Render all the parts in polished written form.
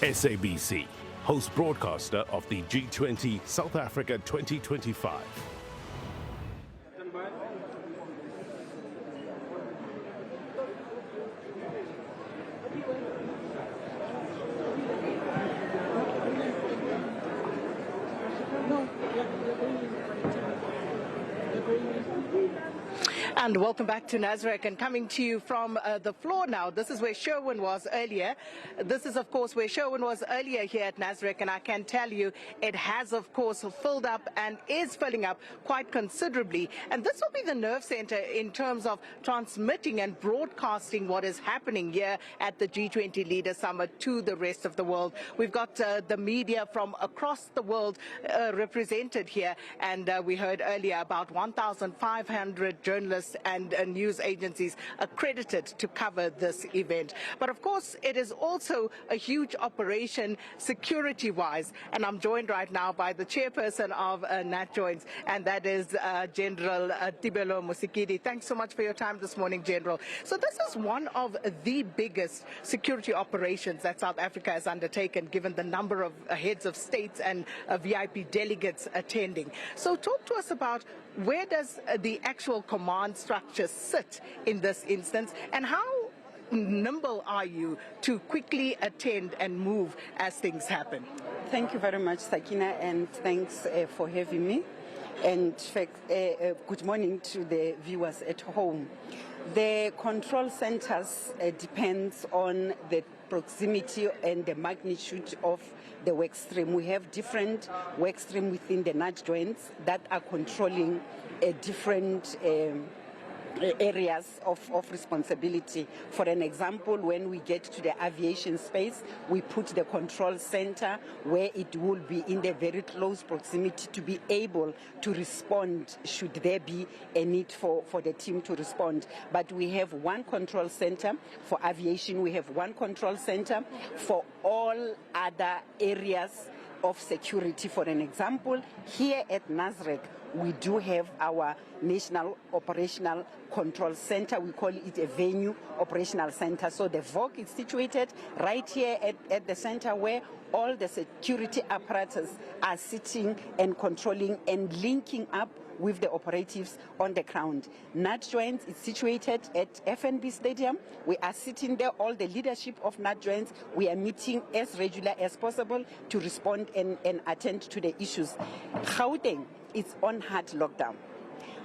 SABC, host broadcaster of the G20 South Africa 2025. And welcome back to Nasrec, and coming to you from the floor now. This is where Sherwin was earlier. This is, of course, where Sherwin was earlier here at Nasrec, and I can tell you it has, of course, filled up and is filling up quite considerably. And this will be the nerve center in terms of transmitting and broadcasting what is happening here at the G20 Leaders Summit to the rest of the world. We've got the media from across the world represented here, and we heard earlier about 1,500 journalists and news agencies accredited to cover this event. But of course, it is also a huge operation security-wise, and I'm joined right now by the chairperson of NatJoins, and that is General Tebello Mosikili. Thanks so much for your time this morning, General. So this is one of the biggest security operations that South Africa has undertaken, given the number of heads of states and VIP delegates attending. So talk to us about where does the actual command structure sit in this instance, and how nimble are you to quickly attend and move as things happen? Thank you very much, Sakina, and thanks for having me. And good morning to the viewers at home. The control centers depends on the proximity and the magnitude of the work stream. We have different work streams within the NatJoins that are controlling different areas of responsibility. For an example, when we get to the aviation space, we put the control center where it will be in the very close proximity to be able to respond should there be a need for the team to respond. But we have one control center for aviation, we have one control center for all other areas of security. For an example, here at Nasrec, we do have our National Operational Control Center. We call it a venue operational center. So the VOC is situated right here at the center where all the security apparatus are sitting and controlling and linking up with the operatives on the ground. NatJoins is situated at FNB Stadium. We are sitting there, all the leadership of NatJoins. We are meeting as regular as possible to respond and attend to the issues. Gauteng is on hard lockdown,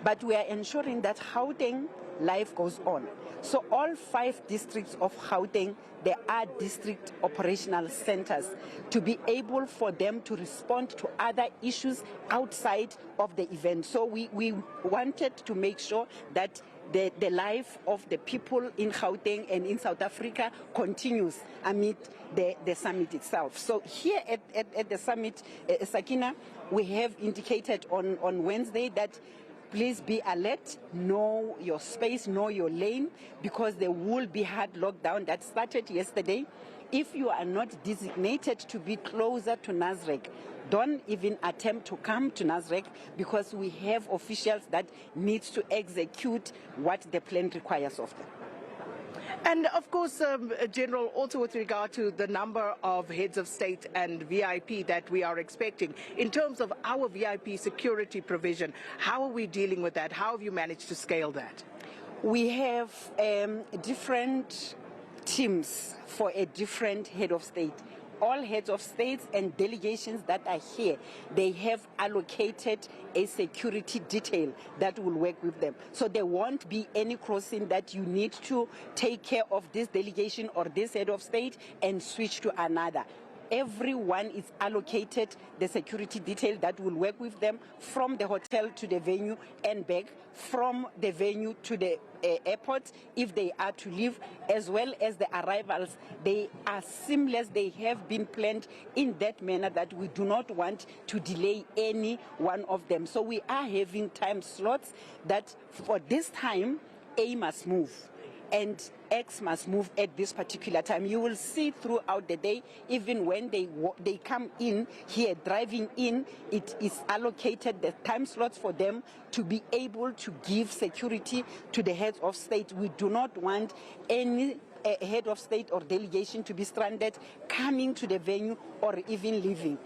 but we are ensuring that Gauteng life goes on. So all 5 districts of Gauteng, there are district operational centers to be able for them to respond to other issues outside of the event. So we wanted to make sure that the life of the people in Gauteng and in South Africa continues amid the summit itself. So here at the summit, Sakina, we have indicated on Wednesday that please be alert, know your space, know your lane, because there will be hard lockdown that started yesterday. If you are not designated to be closer to Nasrec, don't even attempt to come to Nasrec, because we have officials that need to execute what the plan requires of them. And of course, General, also with regard to the number of heads of state and VIP that we are expecting, in terms of our VIP security provision, how are we dealing with that? How have you managed to scale that? We have different teams for a different head of state. All heads of states and delegations that are here, they have allocated a security detail that will work with them. So there won't be any crossing that you need to take care of this delegation or this head of state and switch to another. Everyone is allocated the security detail that will work with them from the hotel to the venue and back, from the venue to the airport if they are to leave, as well as the arrivals. They are seamless. They have been planned in that manner that we do not want to delay any one of them. So we are having time slots that for this time, A must move and X must move at this particular time. You will see throughout the day, even when they come in here, driving in, it is allocated the time slots for them to be able to give security to the heads of state. We do not want any a head of state or delegation to be stranded, coming to the venue, or even leaving.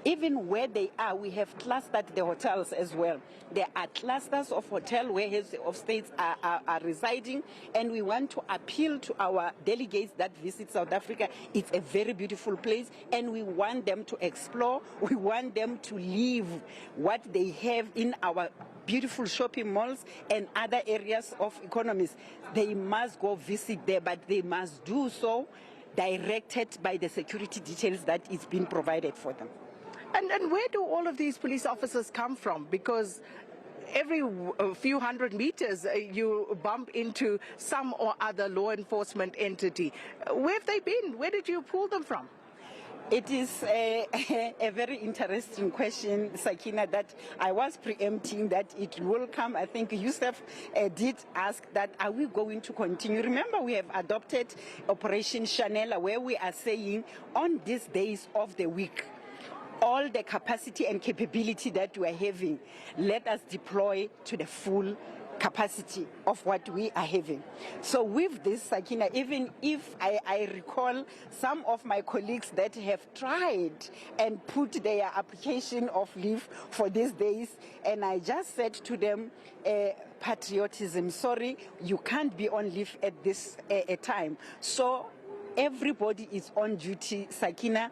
Even where they are, we have clustered the hotels as well. There are clusters of hotel where heads of states are residing, and we want to appeal to our delegates that visit South Africa. It's a very beautiful place, and we want them to explore. We want them to live what they have in our beautiful shopping malls and other areas of economies. They must go visit there, but they must do so directed by the security details that is being provided for them. And where do all of these police officers come from? Because every few hundred meters you bump into some or other law enforcement entity. Where have they been? Where did you pull them from? It is a very interesting question, Sakina, that I was preempting that it will come. I think Yusuf did ask that, are we going to continue? Remember, we have adopted Operation Chanela, where we are saying on these days of the week, all the capacity and capability that we are having, let us deploy to the full capacity of what we are having. So with this, Sakina, even if I recall some of my colleagues that have tried and put their application of leave for these days, and I just said to them, patriotism, sorry, you can't be on leave at this time. So everybody is on duty, Sakina.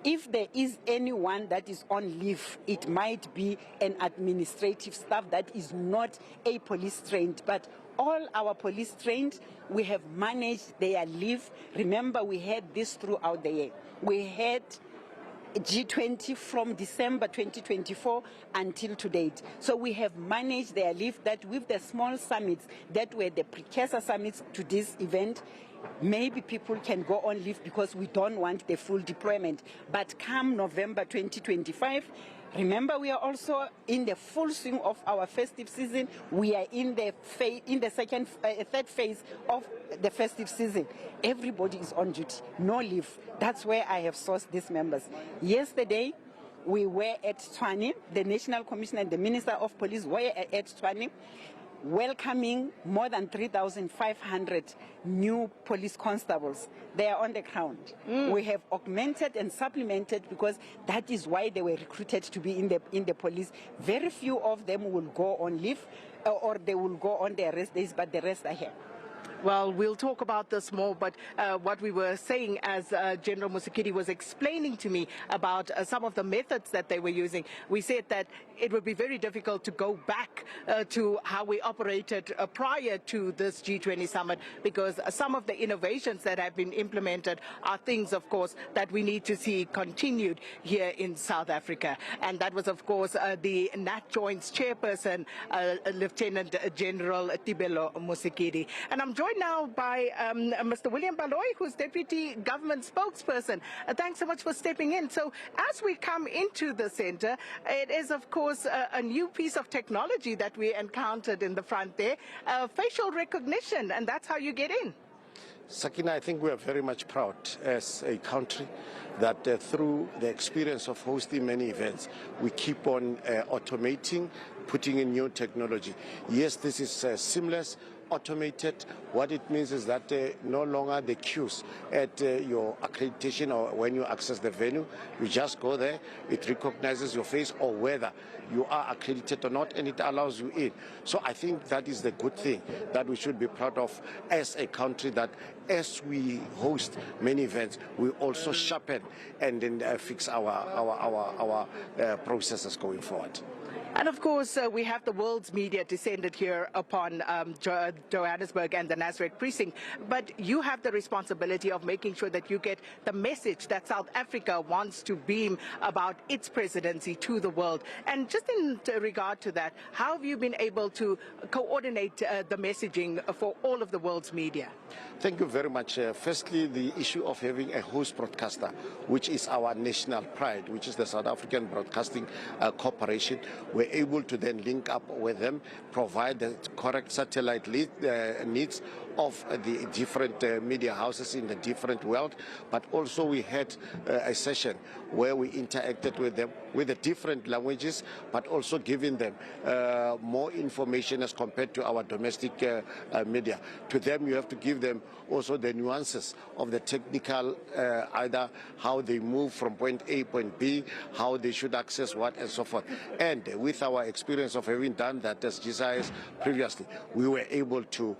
If there is anyone that is on leave, it might be an administrative staff that is not a police trained, but all our police trained, we have managed their leave. Remember, we had this throughout the year. We had G20 from December 2024 until to date. So we have managed their leave, that with the small summits that were the precursor summits to this event, maybe people can go on leave because we don't want the full deployment. But come November 2025, remember, we are also in the full swing of our festive season. We are in the third phase of the festive season. Everybody is on duty, no leave. That's where I have sourced these members. Yesterday, we were at Tshwane. The National Commissioner and the Minister of Police were at Tshwane, welcoming more than 3,500 new police constables. They are on the ground. We have augmented and supplemented because that is why they were recruited to be in the police. Very few of them will go on leave or they will go on their rest days, but the rest are here. Well, we'll talk about this more, but what we were saying as General Mosikili was explaining to me about some of the methods that they were using, we said that it would be very difficult to go back to how we operated prior to this G20 summit, because some of the innovations that have been implemented are things, of course, that we need to see continued here in South Africa. And that was, of course, the Nat Joint's chairperson, Lieutenant General Tebello Mosikili. And I'm joined now by Mr. William Baloyi, who's Deputy Government Spokesperson. Thanks so much for stepping in. So as we come into the center, it is, of course, a new piece of technology that we encountered in the front there, facial recognition, and that's how you get in. Sakina, I think we are very much proud as a country that through the experience of hosting many events, we keep on automating, putting in new technology. Yes, this is seamless, automated. What it means is that no longer the queues at your accreditation or when you access the venue. You just go there, it recognizes your face or whether you are accredited or not, and it allows you in. So I think that is the good thing that we should be proud of as a country, that as we host many events, we also sharpen and then fix our processes going forward. And of course, we have the world's media descended here upon Johannesburg and the Nasrec precinct. But you have the responsibility of making sure that you get the message that South Africa wants to beam about its presidency to the world. And just in regard to that, how have you been able to coordinate the messaging for all of the world's media? Thank you very much. Firstly, the issue of having a host broadcaster, which is our national pride, which is the South African Broadcasting Corporation. We're able to then link up with them, provide the correct satellite needs, of the different media houses in the different world, but also we had a session where we interacted with them with the different languages, but also giving them more information as compared to our domestic media. To them, you have to give them also the nuances of the technical, either how they move from point A, point B, how they should access what, and so forth. And with our experience of having done that as GSIS previously, we were able to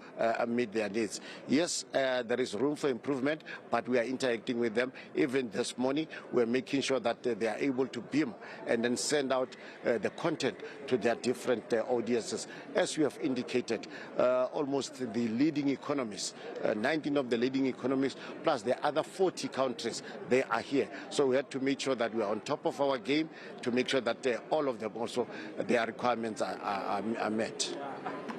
meet their needs. Yes, there is room for improvement, but we are interacting with them. Even this morning, we're making sure that they are able to beam and then send out the content to their different audiences. As you have indicated, almost the leading economies, 19 of the leading economies, plus the other 40 countries, they are here. So we had to make sure that we are on top of our game to make sure that all of them also, their requirements are met.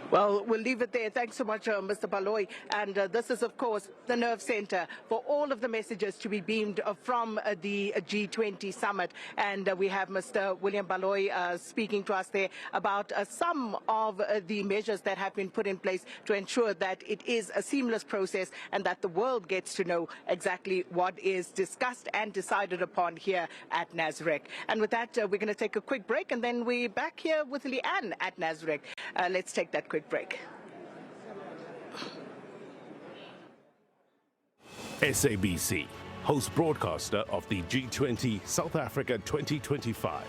Well, we'll leave it there. Thanks so much, Mr. Baloyi. And this is, of course, the nerve center for all of the messages to be beamed from the G20 Summit. And we have Mr. William Baloyi speaking to us there about some of the measures that have been put in place to ensure that it is a seamless process and that the world gets to know exactly what is discussed and decided upon here at Nasrec. And with that, we're going to take a quick break, and then we're back here with Leanne at Nasrec. Let's take that quick break. SABC, host broadcaster of the G20 South Africa 2025.